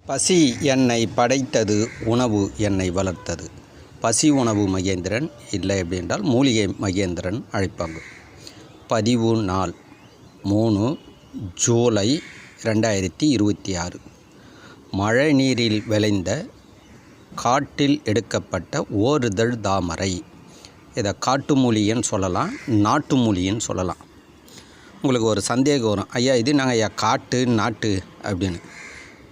பசி என்னை படைத்தது, உணவு என்னை வளர்த்தது. பசி உணவு மகேந்திரன், இல்லை அப்படின்றால் மூலிகை மகேந்திரன் அழைப்பாங்க. பதிவு நாள் 3 ஜூலை 2026. மழை நீரில் விளைந்த காட்டில் எடுக்கப்பட்ட ஓரிதழ் தாமரை. இதை காட்டு மூலிகைன்னு சொல்லலாம், நாட்டு மூலிகைன்னு சொல்லலாம். உங்களுக்கு ஒரு சந்தேகம் வரும், ஐயா இது நாங்கள் ஐயா காட்டு நாட்டு அப்படின்னு.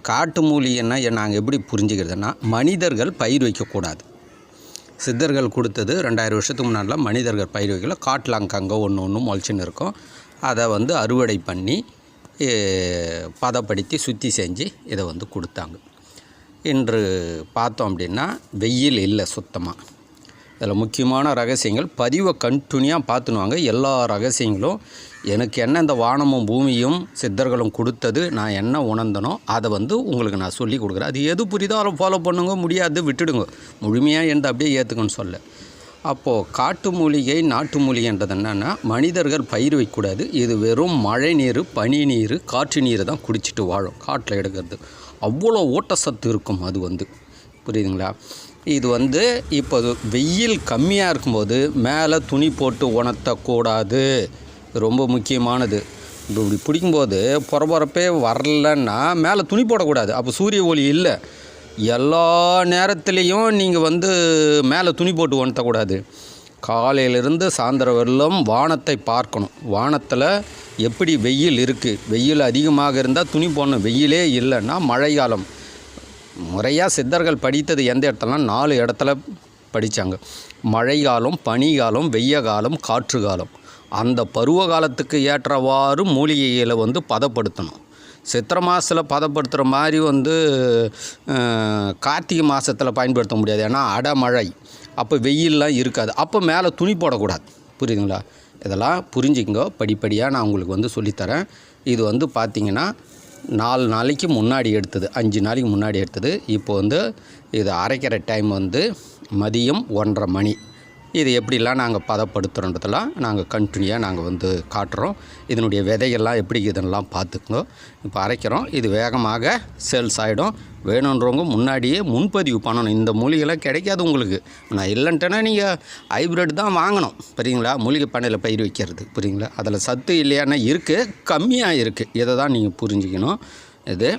காட்டு மூலிகைன்னா நாங்கள் எப்படி புரிஞ்சுக்கிறதுனா, மனிதர்கள் பயிர் வைக்கக்கூடாது. சித்தர்கள் கொடுத்தது 2000 வருஷத்துக்கு முன்னாடிலாம் மனிதர்கள் பயிர் வைக்கல. காட்டில் அங்கங்கே ஒன்று முளைச்சின்னு இருக்கும். அதை அறுவடை பண்ணி பதப்படுத்தி சுத்தி செஞ்சு இதை கொடுத்தாங்க. இன்று பார்த்தோம் அப்படின்னா வெயில் இல்லை சுத்தமாக. இதில் முக்கியமான ரகசியங்கள் பதிவை கண்டினியூவாக பார்த்துனுவாங்க. எல்லா ரகசியங்களும் எனக்கு என்ன இந்த வானமும் பூமியும் சித்தர்களும் கொடுத்தது, நான் என்ன உணர்ந்தனோ அதை உங்களுக்கு நான் சொல்லி கொடுக்குறேன். அது எது புரியுதோ அதை ஃபாலோ பண்ணுங்க, முடியாது விட்டுடுங்க. முழுமையாக எந்த அப்படியே ஏற்றுக்கணும்னு சொல்ல. அப்போது காட்டு மூலிகை நாட்டு மூலிகைன்றது என்னென்னா, மனிதர்கள் பயிர் வைக்கக்கூடாது. இது வெறும் மழை நீர், பனி நீர், காற்று நீர் தான் குடிச்சிட்டு வாழும். காட்டில் எடுக்கிறது அவ்வளோ ஊட்டச்சத்து இருக்கும். அது புரியுதுங்களா? இது இப்போ வெயில் கம்மியாக இருக்கும்போது மேலே துணி போட்டு உணர்த்தக்கூடாது. ரொம்ப முக்கியமானது. இப்படி பிடிக்கும்போது பொறப்பொறப்பே வரலன்னா மேலே துணி போடக்கூடாது. அப்போ சூரிய ஒளி இல்லை. எல்லா நேரத்துலேயும் நீங்கள் மேலே துணி போட்டு உணர்த்தக்கூடாது. காலையிலிருந்து சாயந்தரம் வரலும் வானத்தை பார்க்கணும். வானத்தில் எப்படி வெயில் இருக்குது, வெயில் அதிகமாக இருந்தால் துணி போடணும். வெயிலே இல்லைன்னா மழை காலம். முறையாக சித்தர்கள் படித்தது எந்த இடத்துலனா 4 இடத்துல படித்தாங்க. மழை காலம், பனி காலம், வெய்ய காலம், காற்று காலம். அந்த பருவ காலத்துக்கு ஏற்றவாறு மூலிகைகளை பதப்படுத்தணும். சித்திரை மாதத்தில் பதப்படுத்துகிற மாதிரி கார்த்திகை மாதத்தில் பயன்படுத்த முடியாது. ஏன்னா அடமழை, அப்போ வெயிலெலாம் இருக்காது. அப்போ மேலே துணி போடக்கூடாது. புரியுதுங்களா? இதெல்லாம் புரிஞ்சுக்கங்க. படிப்படியாக நான் உங்களுக்கு சொல்லித்தரேன். இது பார்த்திங்கன்னா 4 நாளைக்கு முன்னாடி எடுத்தது, 5 நாளைக்கு முன்னாடி எடுத்தது. இப்போ இது அரைக்கிற டைம் மதியம் 1:30 மணி. இது எப்படிலாம் நாங்கள் பதப்படுத்துகிறோன்றதெல்லாம் நாங்கள் கண்டினியூவாக நாங்கள் காட்டுறோம். இதனுடைய விதைகள்லாம் எப்படி இதெல்லாம் பார்த்துக்கோங்க. இப்போ அரைக்கிறோம். இது வேகமாக சேல்ஸ் ஆகிடும். வேணுன்றவங்க முன்னாடியே முன்பதிவு பண்ணணும். இந்த மூலிகைலாம் கிடைக்காது உங்களுக்கு. நான் இல்லைன்ட்டேன்னா நீங்கள் ஹைப்ரிட் தான் வாங்கணும். புரியுங்களா? மூலிகை பண்ணையில் பயிர் வைக்கிறது. புரியுங்களா? அதில் சத்து இல்லையானா இருக்குது, கம்மியாக இருக்குது. இதை தான் நீங்கள் புரிஞ்சுக்கணும். இது